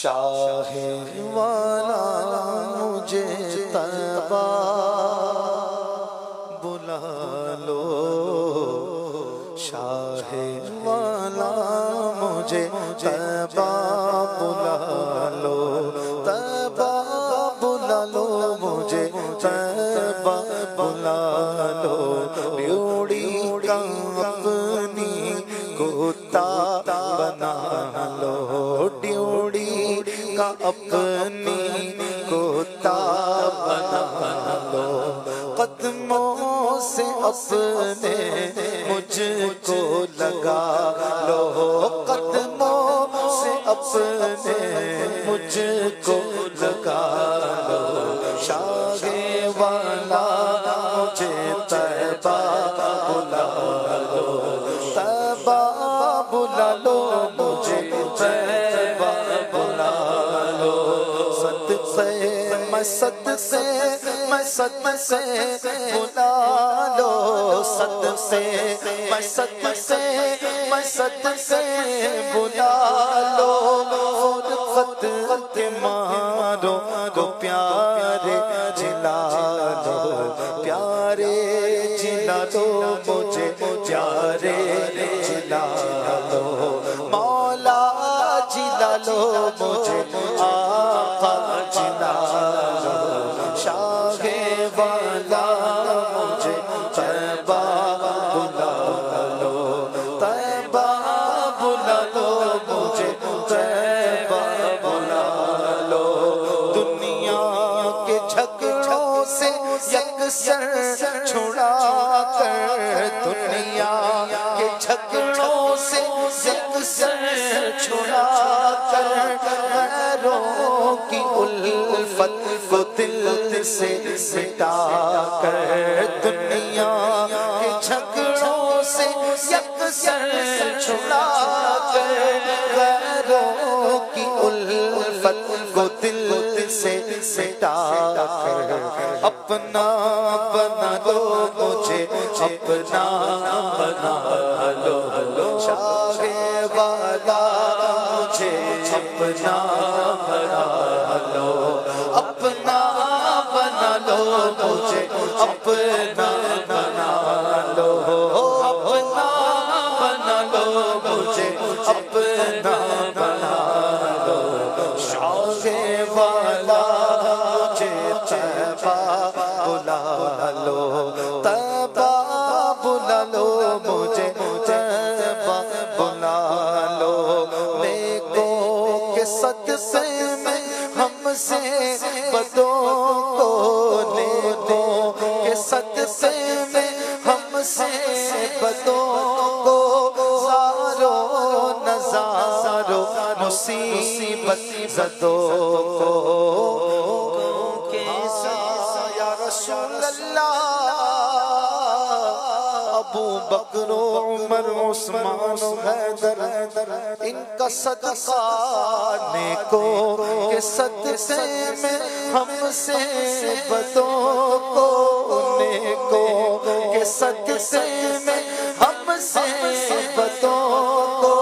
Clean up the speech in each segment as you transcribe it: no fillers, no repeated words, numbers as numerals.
شاہ والا مجھے طیبہ بلا لو، شاہ والا مجھے طیبہ بلا لو، طیبہ بلا لو مجھے، طیبہ بلا لو، ڈیوڑی کا اپنی کتا بنا لو، ڈیوڑی کا اپنی کتا بنا لو، قدموں سے اپنے مجھ کو لگا لو، قدموں سے اپنے مجھ کو لگا لو، شاہ والا مجھے طیبہ بلا لو، طیبہ بلا لو مجھے، طیبہ بلا لو، صدقے میں صدقے میں صدقے بلا لو، صدقے میں صدقے میں صدقے بلا لو، فرقت کے مارو کو پیارے جلا لو، پیارے جلا لو مجھے، پیارے جلا لو، مولا جلا لو مجھے، آقا جلا لو، شاہ والا مجھے طیبہ بلا لو، طیبہ بلا لو مجھے، طیبہ بلا لو، دنیا کے جھگڑوں سے یکسر چھڑا کر، دنیا کے جھگڑوں سے یکسر چھڑا کر، غیروں کی الفت کو دل سے مٹا کر، دنیا کے جھگڑوں سے یکسر چھڑا کر، غیروں کی الفت کو دل سے مٹا کر، اپنا بنا لو مجھے، اپنا بنا لو، شاہ والا مجھے اپنا بنا لو، اپنا بنا لو مجھے، اپنا بنا لو، اپنا بنا لو مجھے، اپنا بنا لو، شاہ والا مجھے طیبہ بلا لو، طیبہ بلا لو مجھے، طیبہ بلا لو، نیکوں کے صدقے میں ہم سے بدوں کو، نیکوں کے صدقے میں ہم سے بدوں کو، زارو نزارو مصیبت زدوں کو، یا رسول اللہ، ابو بکر و عمر عثمان و حیدر، ان کا صدقہ نیکوں کے صدقے میں ہم سے بدوں کو، نیکوں کے صدقے میں ہم سے بدوں کو،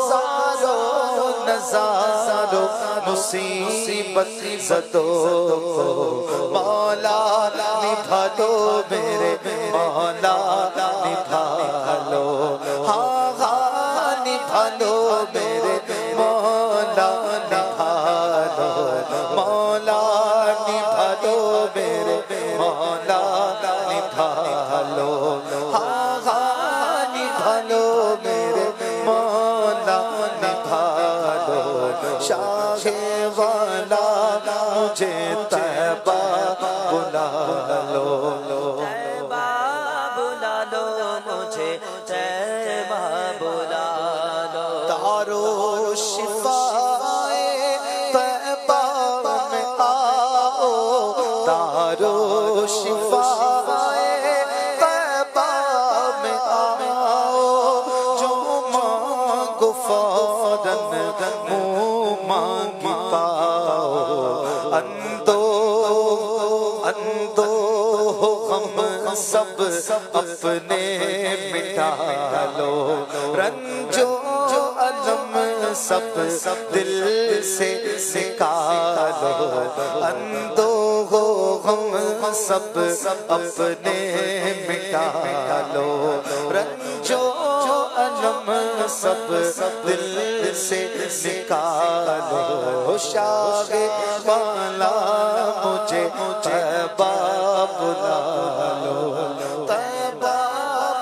زارو نزارو مصیبت زدوں کو، مولا نبھا لو میرے مولا، نبھا لو، ہاں ہاں نبھا لو میرے مولا، نبھا لو، مولا نبھا لو میرے مولا، نبھا لو، ہاں ہاں نبھا لو میرے مولا، نبھا لو، شاہ والا مجھے طیبہ بلا لو، طیبہ بلا لو مجھے، طیبہ بلا لو، دارو شفائے طیبہ میں آؤ، دارو شفائے طیبہ میں آؤ، جو مانگو فوراً منہ مانگی پاؤ، اندو غم سب اپنے مٹا لو، رنجو علم سب دل سے نکالو، اندو ہو غم سب اپنے مٹا لو، رنجو علم سب دل سے نکالو، شاہ والا مجھے طیبہ بلا لو، طیبہ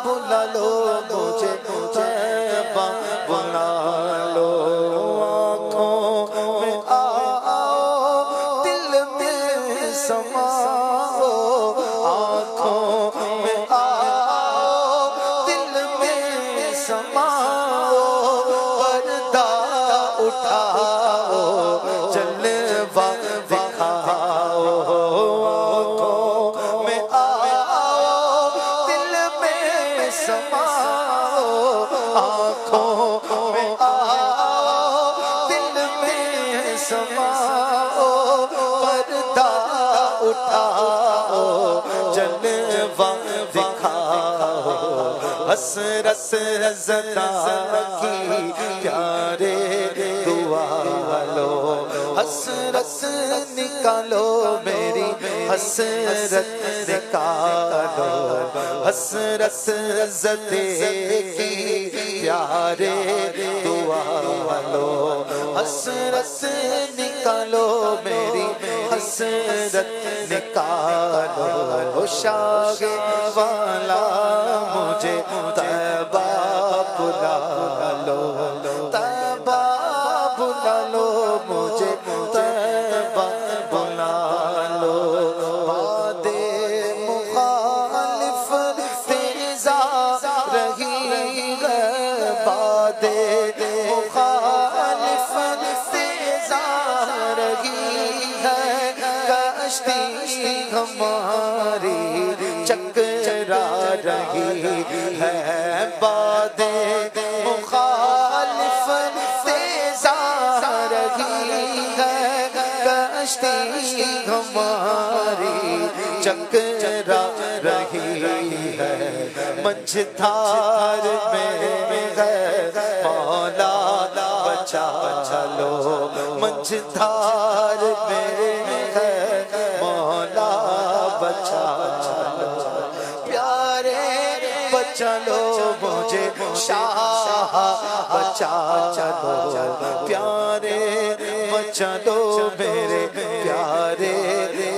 بلا لو مجھے، طیبہ بلا لو، آنکھوں میں آؤ دل میں سماؤ، آنکھوں میں آؤ دل میں سماؤ، پردہ اٹھاؤ جلوہ دکھاؤ، آنکھوں میں آؤ دل میں سماؤ، آنکھوں میں آؤ دل میں سماؤ، پردہ اٹھاؤ جلوہ دکھاؤ، حسرت زدہ کی پیارے دعا لو، حسرت نکالو میری حسرت نکالو، حسرت زدے کی پیارے دعا لو، حسرت نکالو میری حسرت نکالو، شاہ والا مجھے طیبہ بلا لو، طیبہ بلا لو مجھے، طیبہ بلا لو، باد مخالف تیزا رہی ہے، باد مخالف تیزا رہی ہے، کشتی ہماری چکرا رہی ہے، باد مخالف تیزا رہی ہے، کشتی ہماری چکرا رہی ہے، منجھدھار میں ہے مولا بچا لو، منجھدھار میں ہے مولا بچا لو، پیارے بچا لو مجھے شاہ بچا لو، پیارے بچا لو میرے پیارے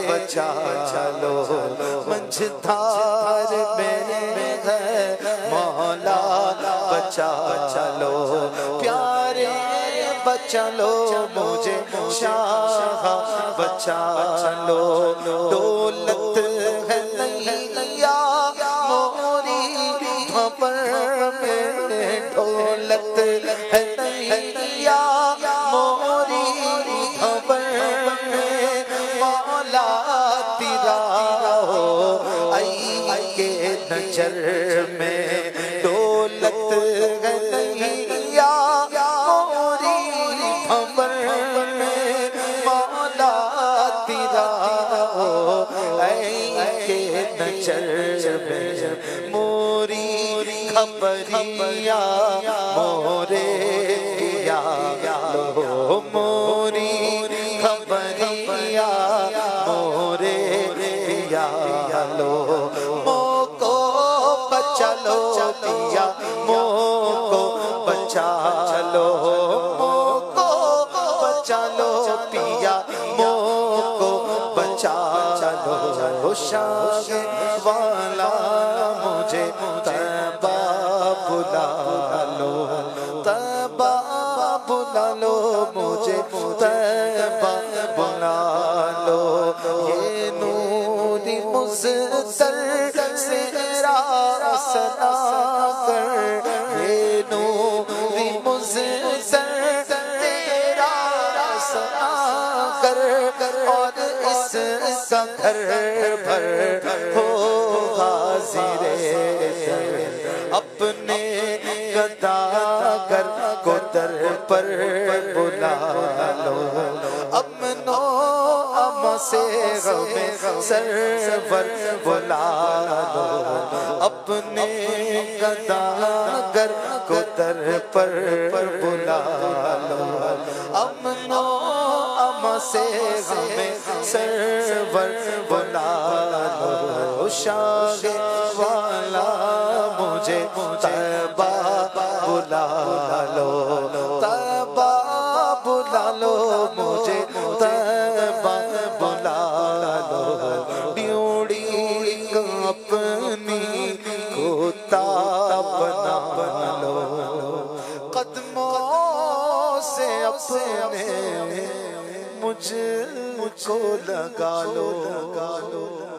بچا لو، منجھدھار میں ہے مولا بچا لو، پیارے بچا لو مجھے شاہ بچا لو، دولت ہے نیا موری بھنور میں، دولت ہے نیا موری بھنور میں، مولا تیرا ہو آئی کے نظر میں، دولت ہے نیا موری بھنور میں، مولا تیرا ہو آئی کے نظر میں، موری خبریا مورے پیا لو، موری خبریا مورے پیا لو، موکو بچا لو پیا، موکو بچا لو، موکو بچا لو پیا، موکو بچا لو، شاہ والا مجھے طیبہ بلا لو، طیبہ بلا لو مجھے، طیبہ بلا لو، یہ نوری مزدر سے راسنا کر، یہ نوری مزدر تیرا راسنا کر، اور اس کا گھر بھر ہو حاضر اپنے گداگر کو در پر بلا لو، امن و امان سے غم سرور بلا لو، اپنے گداگر کو در پر بلا لو۔ اما سے ہمیں سرور بلا لو شاہ والا مجھے طیبہ بلا لو طیبہ بلا لو مجھے طیبہ بلا لو ڈیوڑی کا اپنی کھوتا بنا لو قدموں سے اپنے مجھ کو لگا لو